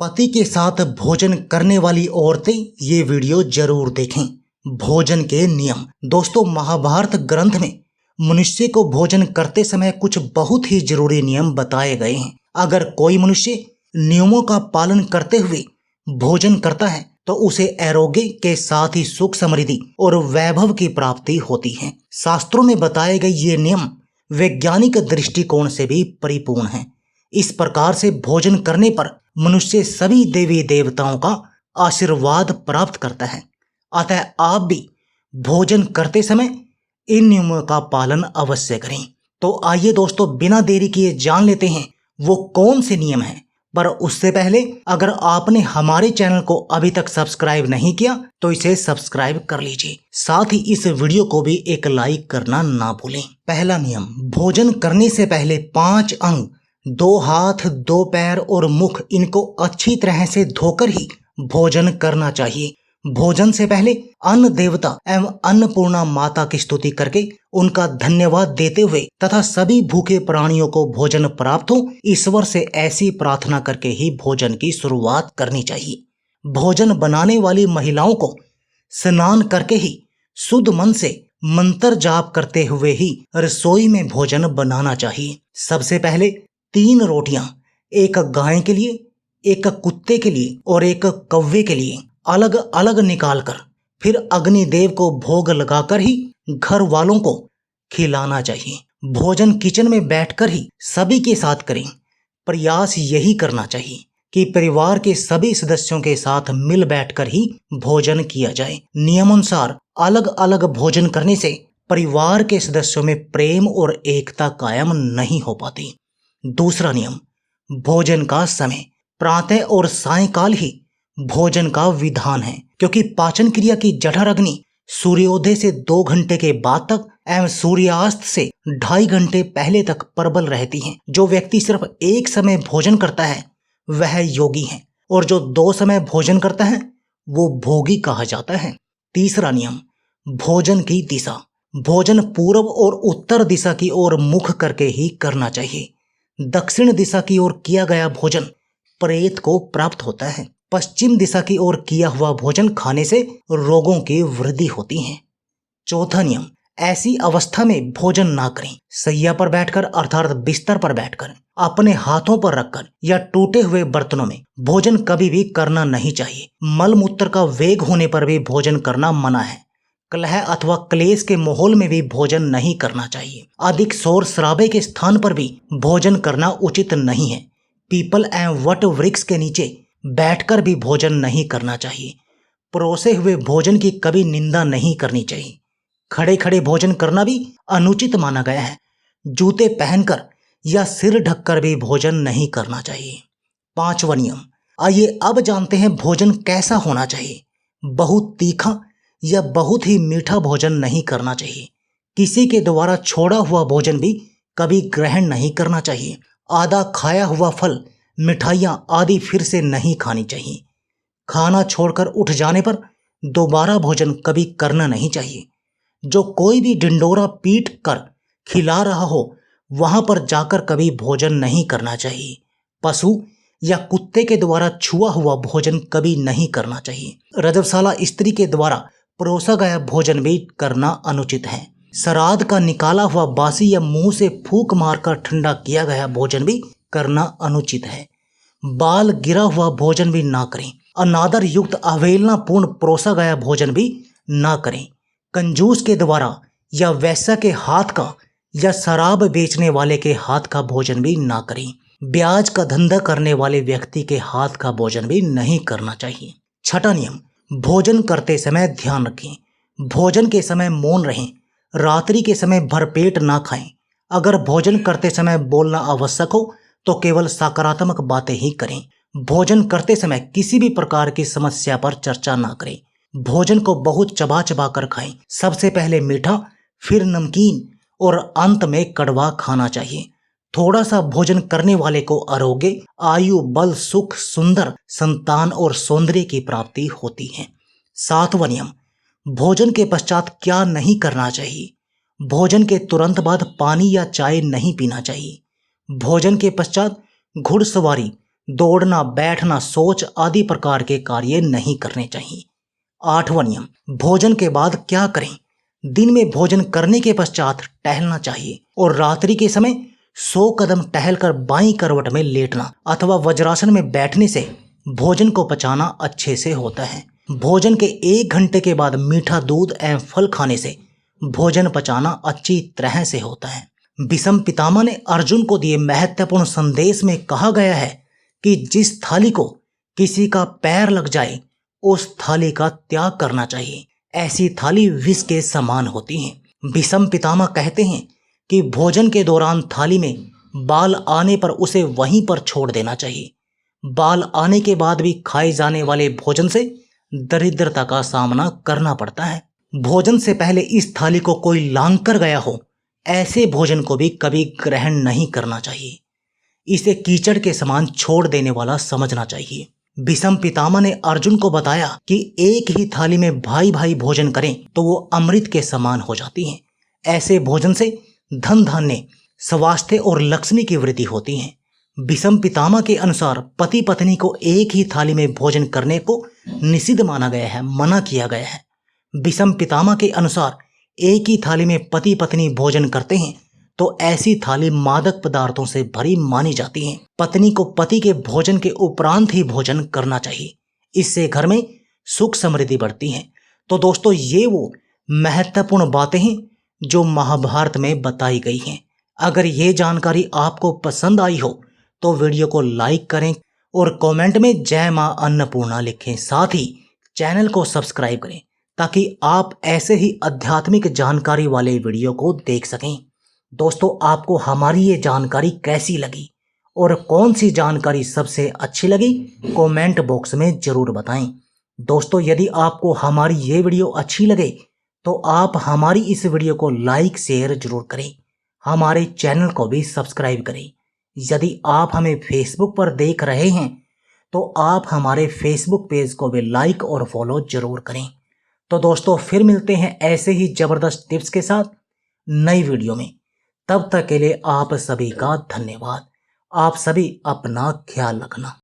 पति के साथ भोजन करने वाली औरतें ये वीडियो जरूर देखें। भोजन के नियम। दोस्तों, महाभारत ग्रंथ में मनुष्य को भोजन करते समय कुछ बहुत ही जरूरी नियम बताए गए हैं। अगर कोई मनुष्य नियमों का पालन करते हुए भोजन करता है तो उसे आरोग्य के साथ ही सुख, समृद्धि और वैभव की प्राप्ति होती है। शास्त्रों में बताए गए ये नियम वैज्ञानिक दृष्टिकोण से भी परिपूर्ण हैं। इस प्रकार से भोजन करने पर मनुष्य सभी देवी देवताओं का आशीर्वाद प्राप्त करता है। अतः आप भी भोजन करते समय इन नियमों का पालन अवश्य करें। तो आइए दोस्तों, बिना देरी किए जान लेते हैं वो कौन से नियम हैं। पर उससे पहले अगर आपने हमारे चैनल को अभी तक सब्सक्राइब नहीं किया तो इसे सब्सक्राइब कर लीजिए। साथ ही इस वीडियो को भी एक लाइक करना ना भूलें। पहला नियम, भोजन करने से पहले 5 अंग, 2 हाथ, 2 पैर और मुख, इनको अच्छी तरह से धोकर ही भोजन करना चाहिए। भोजन से पहले अन्न देवता एवं अन्नपूर्णा माता की स्तुति करके उनका धन्यवाद देते हुए तथा सभी भूखे प्राणियों को भोजन प्राप्त हो, ईश्वर से ऐसी प्रार्थना करके ही भोजन की शुरुआत करनी चाहिए। भोजन बनाने वाली महिलाओं को स्नान करके ही शुद्ध मन से मंत्र जाप करते हुए ही रसोई में भोजन बनाना चाहिए। सबसे पहले 3 रोटियां, एक गाय के लिए, एक कुत्ते के लिए और एक कौवे के लिए अलग अलग निकालकर फिर अग्निदेव को भोग लगाकर ही घर वालों को खिलाना चाहिए। भोजन किचन में बैठकर ही सभी के साथ करें। प्रयास यही करना चाहिए कि परिवार के सभी सदस्यों के साथ मिल बैठकर ही भोजन किया जाए। नियमानुसार अलग अलग भोजन करने से परिवार के सदस्यों में प्रेम और एकता कायम नहीं हो पाती। दूसरा नियम, भोजन का समय। प्रातः और सायंकाल ही भोजन का विधान है, क्योंकि पाचन क्रिया की जठर अग्नि सूर्योदय से 2 घंटे के बाद तक एवं सूर्यास्त से 2.5 घंटे पहले तक प्रबल रहती है। जो व्यक्ति सिर्फ एक समय भोजन करता है वह योगी है, और जो 2 समय भोजन करता है वो भोगी कहा जाता है। तीसरा नियम, भोजन की दिशा। भोजन पूर्व और उत्तर दिशा की ओर मुख करके ही करना चाहिए। दक्षिण दिशा की ओर किया गया भोजन प्रेत को प्राप्त होता है। पश्चिम दिशा की ओर किया हुआ भोजन खाने से रोगों की वृद्धि होती है। चौथा नियम, ऐसी अवस्था में भोजन ना करें। सैया पर बैठकर अर्थात बिस्तर पर बैठकर, अपने हाथों पर रखकर या टूटे हुए बर्तनों में भोजन कभी भी करना नहीं चाहिए। मल मूत्र का वेग होने पर भी भोजन करना मना है। कलह अथवा क्लेश के माहौल में भी भोजन नहीं करना चाहिए। अधिक शोर शराबे के स्थान पर भी भोजन करना उचित नहीं है। पीपल एवं वट वृक्ष के नीचे बैठकर भी भोजन नहीं करना चाहिए। परोसे हुए भोजन की कभी निंदा नहीं करनी चाहिए। खड़े खड़े भोजन करना भी अनुचित माना गया है। जूते पहनकर या सिर ढककर भी भोजन नहीं करना चाहिए। 5वां नियम, आइए अब जानते हैं भोजन कैसा होना चाहिए। बहुत तीखा या बहुत ही मीठा भोजन नहीं करना चाहिए। किसी के द्वारा छोड़ा हुआ भोजन भी कभी ग्रहण नहीं करना चाहिए। आधा खाया हुआ फल, मिठाइयाँ आदि फिर से नहीं खानी चाहिए। खाना छोड़कर उठ जाने पर दोबारा भोजन कभी करना नहीं चाहिए। जो कोई भी ढिंडोरा पीट कर खिला रहा हो वहां पर जाकर कभी भोजन नहीं करना चाहिए। पशु या कुत्ते के द्वारा छुआ हुआ भोजन कभी नहीं करना चाहिए। रजवशाला स्त्री के द्वारा परोसा गया भोजन भी करना अनुचित है। श्राद्ध का निकाला हुआ बासी या मुंह से फूंक मारकर ठंडा किया गया भोजन भी करना अनुचित है। बाल गिरा हुआ भोजन भी ना करें। अनादर युक्त अवहेलनापूर्ण परोसा गया भोजन भी ना करें। कंजूस के द्वारा या वैश्या के हाथ का या शराब बेचने वाले के हाथ का भोजन भी ना करें। ब्याज का धंधा करने वाले व्यक्ति के हाथ का भोजन भी नहीं करना चाहिए। 6वां नियम, भोजन करते समय ध्यान रखें। भोजन के समय मौन रहें। रात्रि के समय भरपेट ना खाएं। अगर भोजन करते समय बोलना आवश्यक हो तो केवल सकारात्मक बातें ही करें। भोजन करते समय किसी भी प्रकार की समस्या पर चर्चा ना करें। भोजन को बहुत चबा चबा कर खाएं। सबसे पहले मीठा, फिर नमकीन और अंत में कड़वा खाना चाहिए। थोड़ा सा भोजन करने वाले को आरोग्य, आयु, बल, सुख, सुंदर संतान और सौंदर्य की प्राप्ति होती है। 7वां नियम, भोजन के पश्चात क्या नहीं करना चाहिए। भोजन के तुरंत बाद पानी या चाय नहीं पीना चाहिए। भोजन के पश्चात घुड़सवारी, दौड़ना, बैठना, सोच आदि प्रकार के कार्य नहीं करने चाहिए। 8वां नियम, भोजन के बाद क्या करें? दिन में भोजन करने के पश्चात टहलना चाहिए और रात्रि के समय 100 कदम टहलकर बाईं करवट में लेटना अथवा वज्रासन में बैठने से भोजन को पचाना अच्छे से होता है। भोजन के 1 घंटे के बाद मीठा दूध एवं फल खाने से भोजन पचाना अच्छी तरह से होता है। भीष्म पितामह ने अर्जुन को दिए महत्वपूर्ण संदेश में कहा गया है कि जिस थाली को किसी का पैर लग जाए उस थाली का त्याग करना चाहिए। ऐसी थाली विष के समान होती है। भीष्म पितामह कहते हैं कि भोजन के दौरान थाली में बाल आने पर उसे वहीं पर छोड़ देना चाहिए। बाल आने के बाद भी खाए जाने वाले भोजन से दरिद्रता का सामना करना पड़ता है। भोजन से पहले इस थाली को कोई लांघ कर गया हो, ऐसे भोजन को भी कभी ग्रहण नहीं करना चाहिए। इसे कीचड़ के समान छोड़ देने वाला समझना चाहिए। भीष्म पितामह ने अर्जुन को बताया कि एक ही थाली में भाई भाई भोजन करें तो वो अमृत के समान हो जाती हैं। ऐसे भोजन से धन धान्य, स्वास्थ्य और लक्ष्मी की वृद्धि होती है। भीष्म पितामह के अनुसार पति पत्नी को एक ही थाली में भोजन करने को निषिद्ध माना गया है, मना किया गया है। भीष्म पितामह के अनुसार एक ही थाली में पति पत्नी भोजन करते हैं तो ऐसी थाली मादक पदार्थों से भरी मानी जाती है। पत्नी को पति के भोजन के उपरांत ही भोजन करना चाहिए। इससे घर में सुख समृद्धि बढ़ती है। तो दोस्तों, ये वो महत्वपूर्ण बातें हैं जो महाभारत में बताई गई हैं। अगर ये जानकारी आपको पसंद आई हो तो वीडियो को लाइक करें और कमेंट में जय मां अन्नपूर्णा लिखें। साथ ही चैनल को सब्सक्राइब करें ताकि आप ऐसे ही आध्यात्मिक जानकारी वाले वीडियो को देख सकें। दोस्तों, आपको हमारी ये जानकारी कैसी लगी और कौन सी जानकारी सबसे अच्छी लगी, कमेंट बॉक्स में जरूर बताएं। दोस्तों, यदि आपको हमारी ये वीडियो अच्छी लगे तो आप हमारी इस वीडियो को लाइक शेयर जरूर करें। हमारे चैनल को भी सब्सक्राइब करें। यदि आप हमें फेसबुक पर देख रहे हैं तो आप हमारे फेसबुक पेज को भी लाइक और फॉलो जरूर करें। तो दोस्तों, फिर मिलते हैं ऐसे ही जबरदस्त टिप्स के साथ नई वीडियो में। तब तक के लिए आप सभी का धन्यवाद। आप सभी अपना ख्याल रखना।